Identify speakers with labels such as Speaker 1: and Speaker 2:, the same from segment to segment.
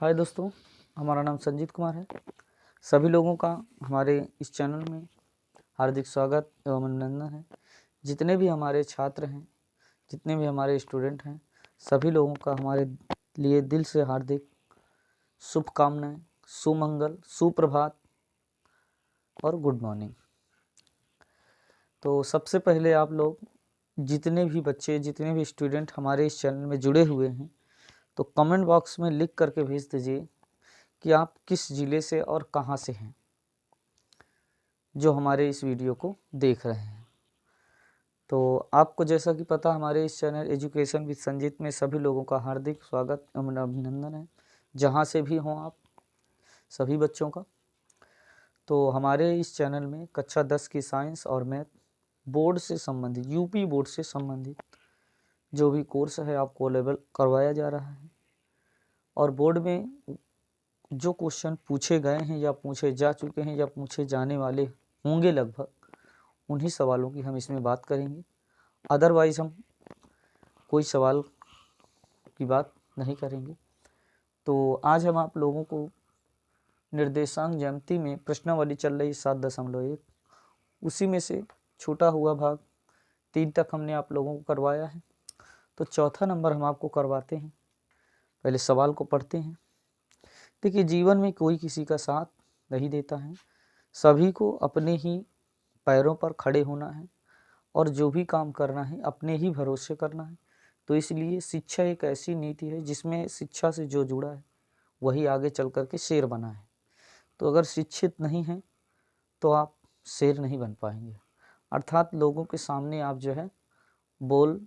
Speaker 1: हाय दोस्तों, हमारा नाम संजीत कुमार है। सभी लोगों का हमारे इस चैनल में हार्दिक स्वागत एवं अभिनंदन है। जितने भी हमारे छात्र हैं, जितने भी हमारे स्टूडेंट हैं, सभी लोगों का हमारे लिए दिल से हार्दिक शुभकामनाएं, सुमंगल, सुप्रभात और गुड मॉर्निंग। तो सबसे पहले आप लोग जितने भी बच्चे, जितने भी स्टूडेंट हमारे इस चैनल में जुड़े हुए हैं, तो कमेंट बॉक्स में लिख करके भेज दीजिए कि आप किस ज़िले से और कहाँ से हैं जो हमारे इस वीडियो को देख रहे हैं। तो आपको जैसा कि पता, हमारे इस चैनल एजुकेशन विद संजीत में सभी लोगों का हार्दिक स्वागत एवं अभिनंदन है, जहाँ से भी हों आप सभी बच्चों का। तो हमारे इस चैनल में कक्षा 10 की साइंस और मैथ बोर्ड से संबंधित, यूपी बोर्ड से संबंधित जो भी कोर्स है आपको अवेलेबल करवाया जा रहा है। और बोर्ड में जो क्वेश्चन पूछे गए हैं या पूछे जा चुके हैं या पूछे जाने वाले होंगे, लगभग उन्हीं सवालों की हम इसमें बात करेंगे। अदरवाइज हम कोई सवाल की बात नहीं करेंगे। तो आज हम आप लोगों को निर्देशांक ज्यामिति में प्रश्नावली चल रही 7.1, उसी में से छूटा हुआ भाग 3 तक हमने आप लोगों को करवाया है। तो चौथा नंबर हम आपको करवाते हैं। पहले सवाल को पढ़ते हैं। देखिए, जीवन में कोई किसी का साथ नहीं देता है, सभी को अपने ही पैरों पर खड़े होना है और जो भी काम करना है अपने ही भरोसे करना है। तो इसलिए शिक्षा एक ऐसी नीति है जिसमें शिक्षा से जो जुड़ा है वही आगे चल कर के शेर बना है। तो अगर शिक्षित नहीं हैं तो आप शेर नहीं बन पाएंगे, अर्थात लोगों के सामने आप जो है बोल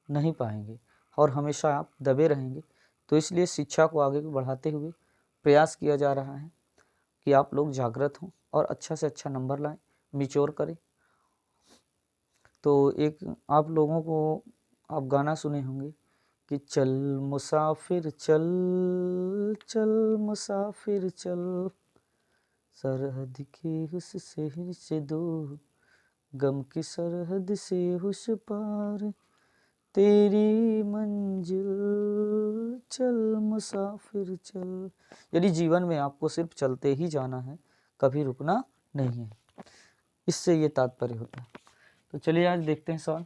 Speaker 1: नहीं पाएंगे और हमेशा आप दबे रहेंगे। तो इसलिए शिक्षा को आगे बढ़ाते हुए प्रयास किया जा रहा है कि आप लोग जागृत हों और अच्छा से अच्छा नंबर लाएं, मिच्योर करें। तो एक आप लोगों को आप गाना सुने होंगे कि चल मुसाफिर चल, चल मुसाफिर चल, सरहद के उस शहर से दूर, गम की सरहद से उस पार, तेरी मंजिल चल मुसाफिर चल। यानी जीवन में आपको सिर्फ चलते ही जाना है, कभी रुकना नहीं है। इससे ये तात्पर्य होता है। तो चलिए आज देखते हैं सवाल।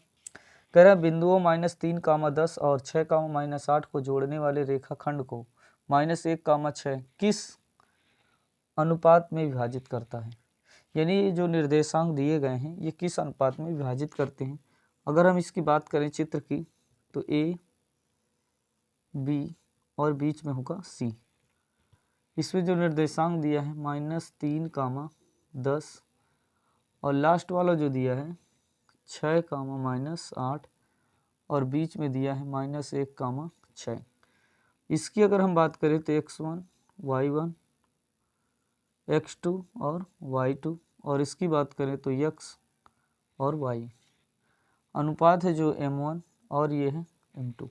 Speaker 1: कह रहा है बिंदुओं -3, 10 और 6, -8 को जोड़ने वाले रेखाखंड को -1, 6 किस अनुपात में विभाजित करता है। यानी ये जो निर्देशांक दिए गए हैं ये किस अनुपात में विभाजित करते हैं। अगर हम इसकी बात करें चित्र की, तो ए, बी और बीच में होगा सी। इसमें जो निर्देशांक दिया है -3, 10 और लास्ट वाला जो दिया है 6, -8 और बीच में दिया है -1, 6। इसकी अगर हम बात करें तो x1, y1, x2 और y2, और इसकी बात करें तो x और y। अनुपात है जो m1 और ये है m2।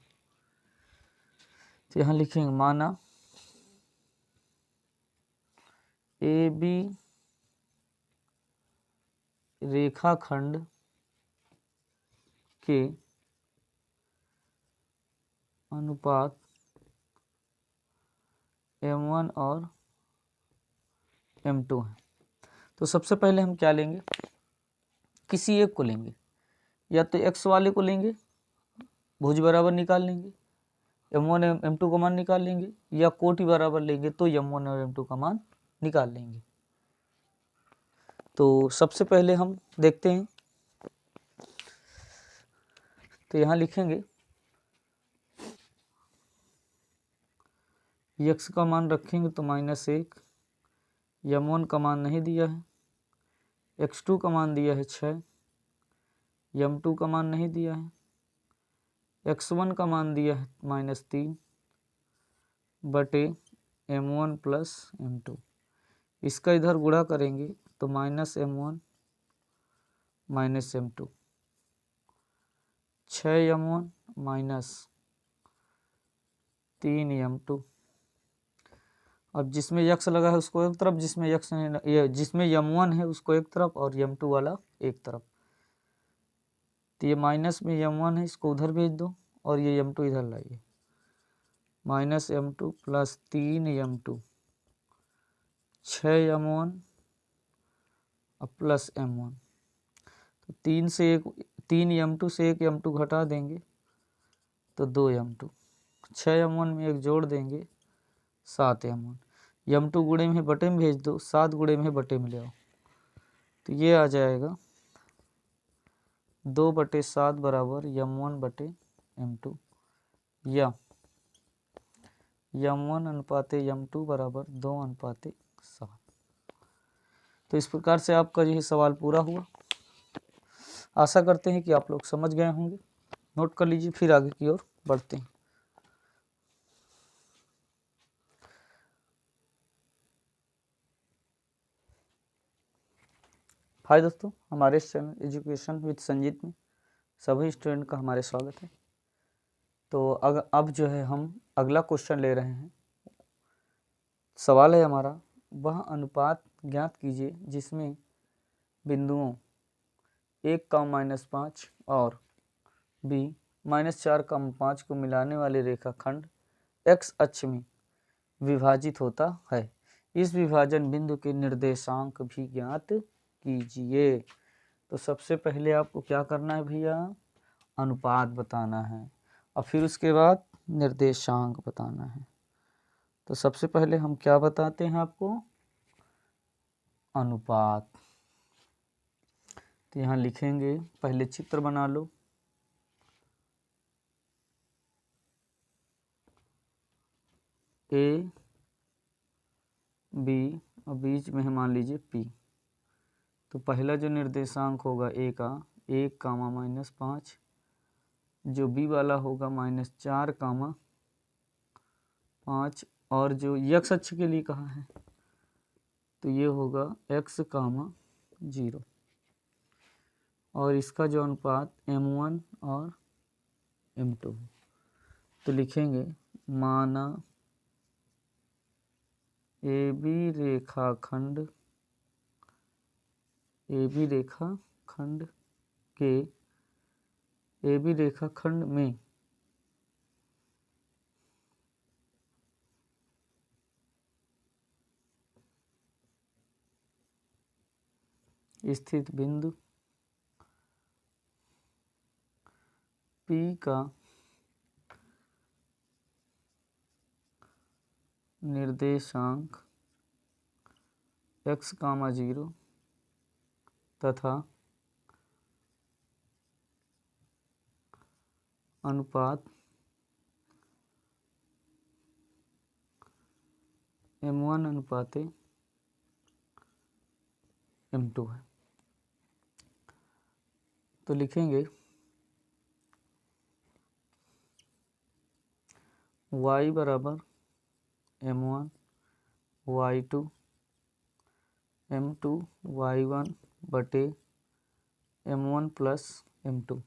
Speaker 1: तो यहाँ लिखेंगे माना ए बी रेखाखंड के अनुपात m1 और m2 है। तो सबसे पहले हम क्या लेंगे, किसी एक को लेंगे, या तो x वाले को लेंगे, भुज बराबर निकाल लेंगे, m1 m2 का मान निकाल लेंगे, या कोटि बराबर लेंगे तो m1 और m2 का मान निकाल लेंगे। तो सबसे पहले हम देखते हैं। तो यहाँ लिखेंगे x का मान रखेंगे तो -1, m1 का मान नहीं दिया है, x2 का मान दिया है 6, m2 का मान नहीं दिया है, x1 का मान दिया है -3 बटे m1 प्लस m2। इसका इधर गुणा करेंगे तो -m1 -m2, 6m1 -3m2। अब जिसमें यक्स लगा है उसको एक तरफ, जिसमें यक्स नहीं, जिसमें m1 है उसको एक तरफ और m2 वाला एक तरफ। तो ये माइनस में m1 है, इसको उधर भेज दो और ये m2 इधर लाइए। Minus m2 plus 3m2 6m1 और प्लस m1। तो 3m2 से एक m2 घटा देंगे तो 2m2, 6m1 में एक जोड़ देंगे 7m1। m2 गुणे में बटे में भेज दो, 7 गुणे में बटे में ले आओ, तो ये आ जाएगा 2/7 बराबर m1/m2 या m1 अनुपाते m2 बराबर 2:7। तो इस प्रकार से आपका यह सवाल पूरा हुआ। आशा करते हैं कि आप लोग समझ गए होंगे। नोट कर लीजिए, फिर आगे की ओर बढ़ते हैं। हाय दोस्तों, हमारे इस चैनल एजुकेशन विद संजीत में सभी स्टूडेंट का हमारे स्वागत है। तो अब जो है हम अगला क्वेश्चन ले रहे हैं। सवाल है हमारा, वह अनुपात ज्ञात कीजिए जिसमें बिंदुओं 1, -5 और b -4, 5 को मिलाने वाले रेखाखंड x अक्ष में विभाजित होता है। इस विभाजन बिंदु के निर्देशांक भी ज्ञात कीजिए। तो सबसे पहले आपको क्या करना है भैया, अनुपात बताना है और फिर उसके बाद निर्देशांक बताना है। तो सबसे पहले हम क्या बताते हैं आपको, अनुपात। तो यहाँ लिखेंगे, पहले चित्र बना लो। ए बी और बीच में मान लीजिए पी। तो पहला जो निर्देशांक होगा ए का 1, जो बी वाला होगा -4, 5 और जो x अक्ष के लिए कहा है तो ये होगा x, 0 और इसका जो अनुपात m1 और m2 है। तो लिखेंगे माना AB रेखाखंड में स्थित बिंदु P का निर्देशांक x, 0 तथा अनुपात m1 अनुपाते m2 है। तो लिखेंगे y बराबर m1 y2 m2 y1 बटे m1 प्लस m2।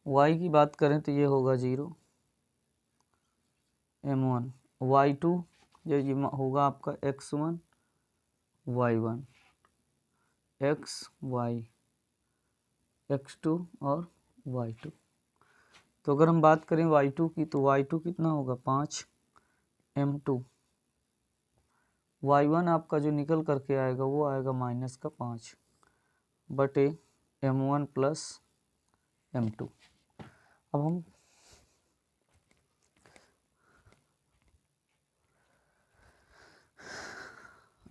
Speaker 1: y की बात करें तो ये होगा 0, m1 y2 ये होगा आपका x1 y1 x y x2 और y2। तो अगर हम बात करें y2 की तो y2 कितना होगा 5, m2 y1 आपका जो निकल करके आएगा वो आएगा -5 बटे m1 प्लस m2। अब हम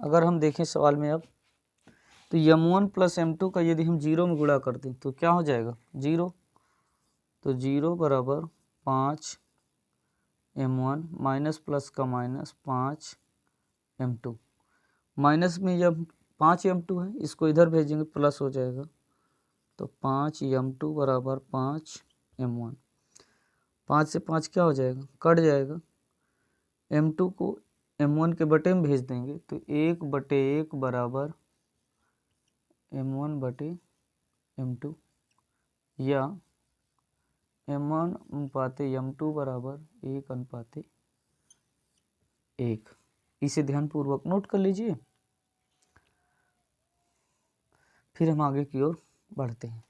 Speaker 1: अगर हम देखें सवाल में अब तो m1 प्लस m2 का यदि हम 0 में गुणा कर दें तो क्या हो जाएगा 0। तो 0 बराबर 5 m1 माइनस प्लस का -5 m2। माइनस में जब 5 m2 है इसको इधर भेजेंगे प्लस हो जाएगा। तो 5 m2 बराबर 5 m1। 5 से 5 क्या हो जाएगा, कट जाएगा। m2 को m1 के बटे में भेज देंगे तो 1/1 बराबर m1 बटे m2 या m1 अनुपाते m2 बराबर 1:1। इसे ध्यानपूर्वक नोट कर लीजिए, फिर हम आगे की ओर बढ़ते हैं।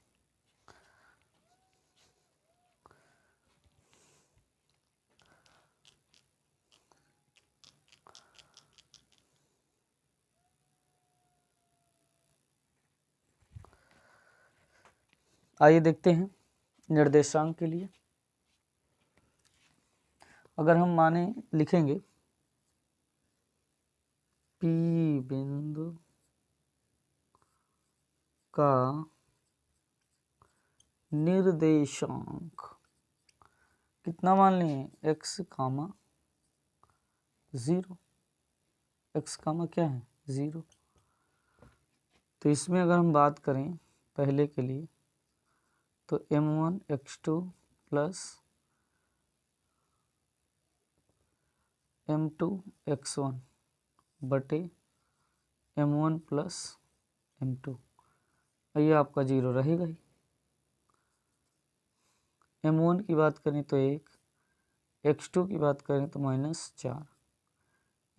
Speaker 1: आइए देखते हैं निर्देशांक के लिए। अगर हम माने लिखेंगे P बिंदु का निर्देशांक कितना मान लिए, x कामा 0, x कामा क्या है 0। तो इसमें अगर हम बात करें पहले के लिए तो m1 x2 plus m2 x1 बटे m1 प्लस m2, ये आपका 0 रहेगा ही। m1 की बात करें तो 1, x2 की बात करें तो -4,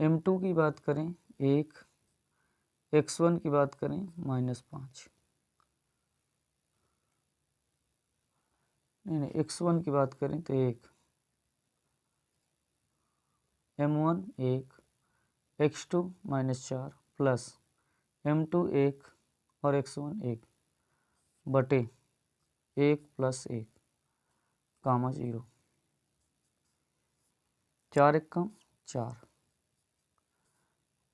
Speaker 1: m2 की बात करें 1, x1 की बात करें -5, नहीं x1 की बात करें तो 1, m1 1, x2 -4 प्लस m2 1 और x1 1 बटे 1 प्लस 1 कामा 0, 4 1 कम 4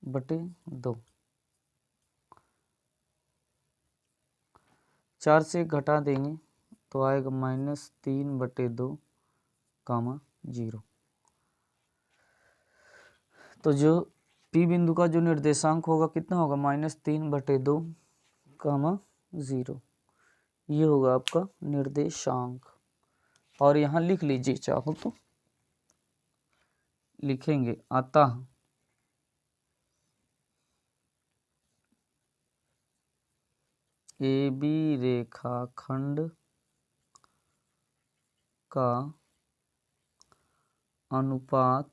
Speaker 1: बटे 2, 4 से घटा देंगे तो आएगा -3 बटे 2 कामा 0। तो जो P बिंदु का जो निर्देशांक होगा कितना होगा, -3 बटे 2 कामा 0, ये होगा आपका निर्देशांक। और यहाँ लिख लीजिए, चाहो तो लिखेंगे अतः AB रेखाखंड का अनुपात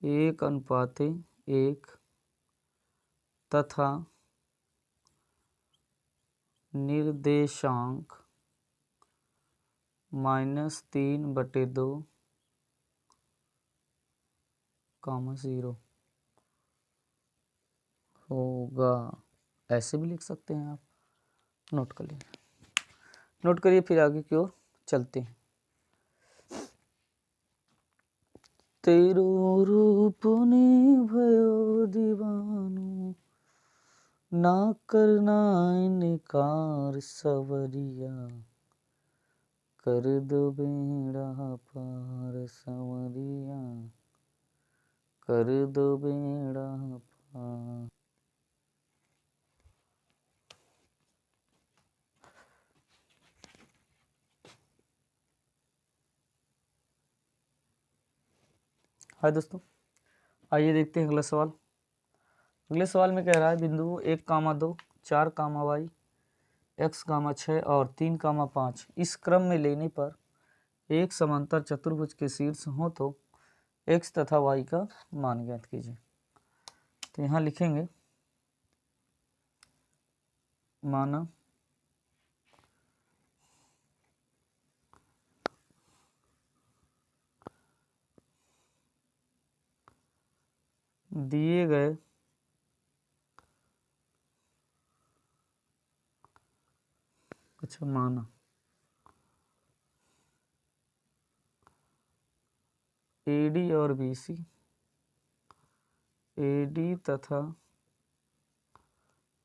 Speaker 1: 1:1 तथा निर्देशांक -3 बटे 2 कामा 0 होगा। ऐसे भी लिख सकते हैं आप, नोट कर लीजिए, नोट करिए, फिर आगे की ओर चलते हैं। तेरो रूप ने भयो दीवानो, ना करना इनकार सवरिया, कर दो बेड़ा पार सवरिया, कर दो बेड़ा पार। हाय दोस्तों, आइए देखते हैं अगला सवाल। अगले सवाल में कह रहा है बिंदु 1,2, 4, x, 6 और 3, 5 इस क्रम में लेने पर एक समांतर चतुर्भुज के शीर्ष हो तो x तथा y का मान ज्ञात कीजिए। तो यहाँ लिखेंगे माना दिए गए माना AD और BC, AD तथा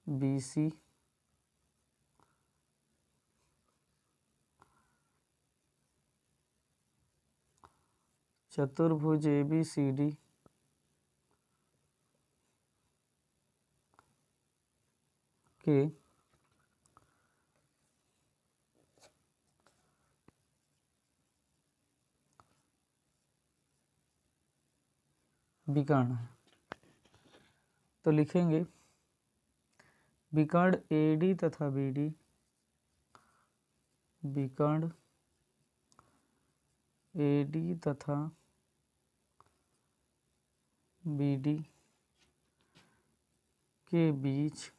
Speaker 1: BC चतुर्भुज ABCD के विकर्ण है। तो लिखेंगे विकर्ण AD तथा BD, विकर्ण AD तथा BD के बीच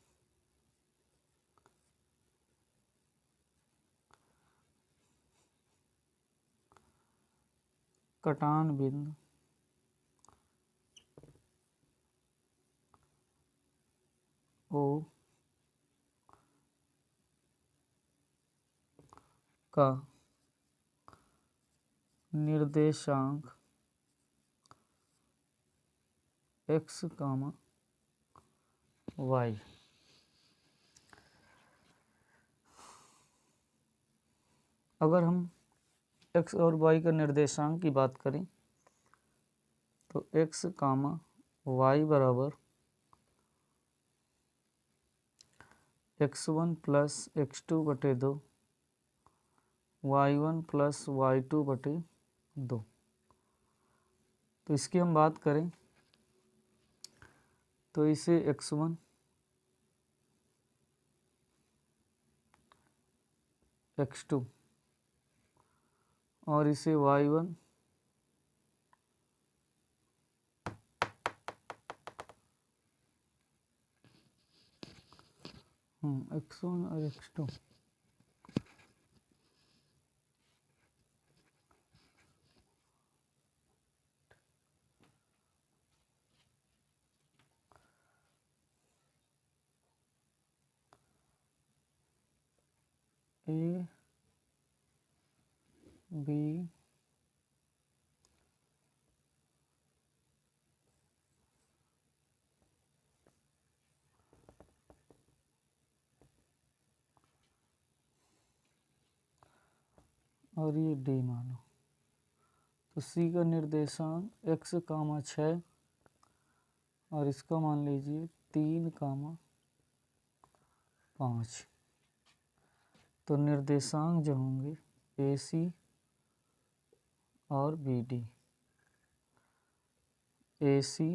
Speaker 1: कटान बिंदु O का निर्देशांक x, y। अगर हम x और y का निर्देशांक की बात करें तो x, y बराबर x1 प्लस x2 बटे 2, y1 प्लस y2 बटे 2। तो इसकी हम बात करें तो इसे x1 x2 और इसे y1 x1 और x2 A, B, और ये D मानो। तो C का निर्देशांक x, 6 और इसका मान लीजिए 3, 5। तो निर्देशांक जो होंगे AC और BD, AC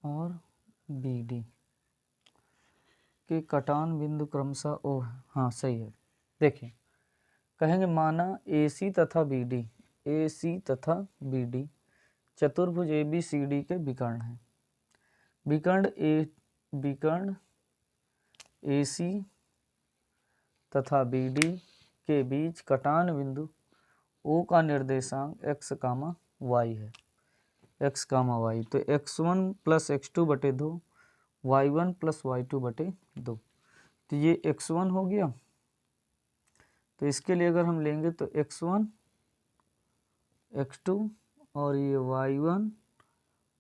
Speaker 1: और BD के कटान बिंदु क्रमशः O है। हाँ सही है। देखिए कहेंगे माना AC तथा BD चतुर्भुज ABCD के विकर्ण हैं। विकर्ण AC तथा BD के बीच कटान बिंदु O का निर्देशांक x, y है। x, y तो x1 प्लस x2 बटे 2, y1 प्लस y2 बटे 2। तो ये x1 हो गया। तो इसके लिए अगर हम लेंगे तो x1 x2 और ये y1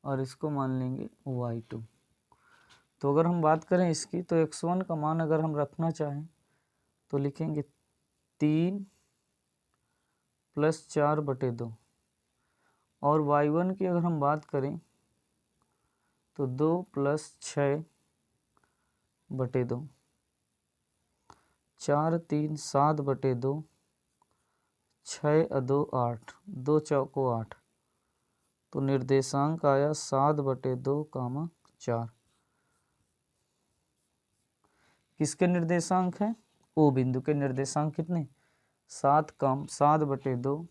Speaker 1: और इसको मान लेंगे y2। तो अगर हम बात करें इसकी तो x1 का मान अगर हम रखना चाहें तो लिखेंगे 3 प्लस 4 बटे 2 और y1 की अगर हम बात करें तो 2 प्लस 6 बटे 2, 4, 3, 7 बटे 2, 6 और 2, 8, 2 चौको 8। तो निर्देशांक आया 7 बटे 2, 4। किसके निर्देशांक हैं? ओ बिंदु के निर्देशांक कितने? 7 बटे 2,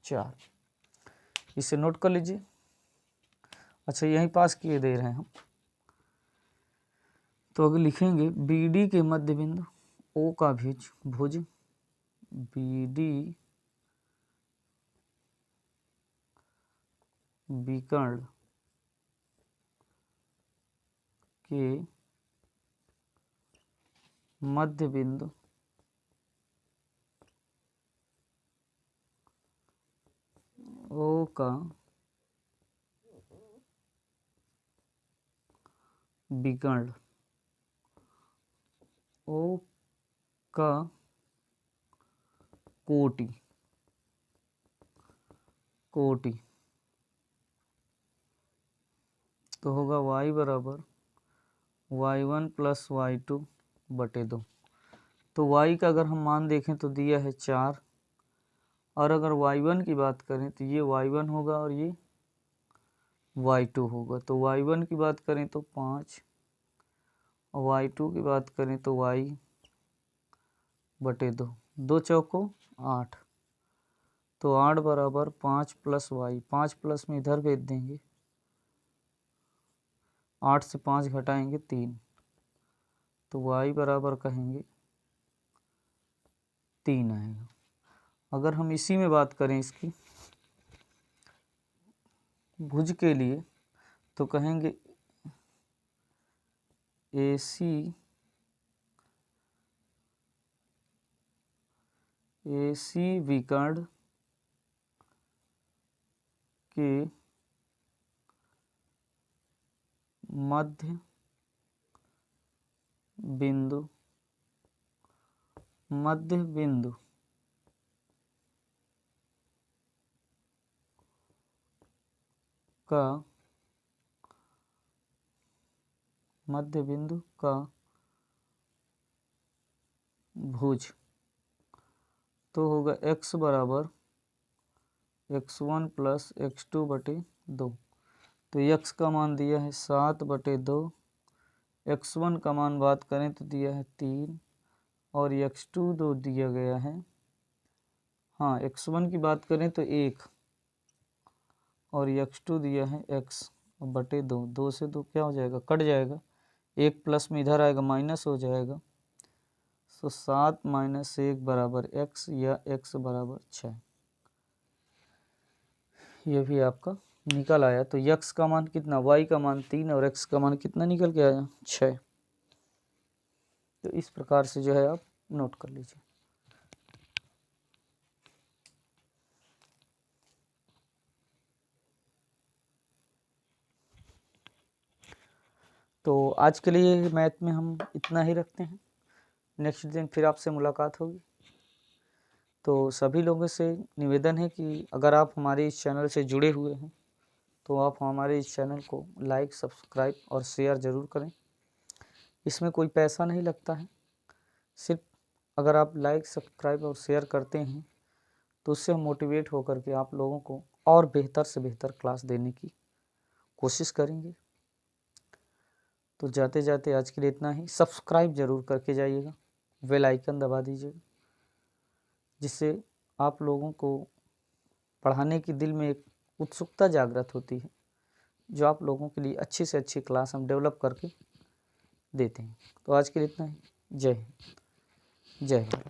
Speaker 1: 4। इसे नोट कर लीजिए। अच्छा यहीं पास किए दे रहे हैं हम। तो अगर लिखेंगे BD के मध्य बिंदु O का भुज BD विकर्ण के मध्य बिंदु O का विकर्ण O का कोटि तो होगा y बराबर y1 प्लस y2 बटे 2। तो y का अगर हम मान देखें तो दिया है 4 और अगर y1 की बात करें तो ये y1 होगा और ये y2 होगा। तो y1 की बात करें तो 5 और y2 की बात करें तो y बटे 2, 2 चौको 8। तो 8 बराबर 5 प्लस y, 5 प्लस में इधर भेज देंगे, 8 से 5 घटाएंगे 3, तो y बराबर कहेंगे 3 आएगा। अगर हम इसी में बात करें इसकी भुज के लिए तो कहेंगे AC AC विकर्ण के मध्य बिंदु का भुज तो होगा x बराबर x1 प्लस x2 बटे 2। तो x का मान दिया है 7 बटे 2, x1 का मान बात करें तो दिया है 3 और x2 2 दिया गया है। हाँ, x1 की बात करें तो 1 और x2 दिया है x बटे 2। 2 से 2 क्या हो जाएगा, कट जाएगा, 1 प्लस में इधर आएगा माइनस हो जाएगा। तो 7 माइनस 1 बराबर x या x बराबर 6, ये भी आपका निकल आया। तो x का मान कितना, y का मान 3 और x का मान कितना निकल के आया, 6। तो इस प्रकार से जो है आप नोट कर लीजिए। तो आज के लिए मैथ में हम इतना ही रखते हैं, नेक्स्ट दिन फिर आपसे मुलाकात होगी। तो सभी लोगों से निवेदन है कि अगर आप हमारे इस चैनल से जुड़े हुए हैं तो आप हमारे इस चैनल को लाइक, सब्सक्राइब और शेयर ज़रूर करें। इसमें कोई पैसा नहीं लगता है, सिर्फ अगर आप लाइक, सब्सक्राइब और शेयर करते हैं तो उससे हम मोटिवेट होकर के आप लोगों को और बेहतर से बेहतर क्लास देने की कोशिश करेंगे। तो जाते जाते आज के लिए इतना ही। सब्सक्राइब ज़रूर करके जाइएगा, बेल आइकन दबा दीजिएगा, जिससे आप लोगों को पढ़ाने की दिल में एक उत्सुकता जागृत होती है, जो आप लोगों के लिए अच्छी से अच्छी क्लास हम डेवलप करके देते हैं। तो आज के लिए इतना ही। जय हिंद, जय हिंद।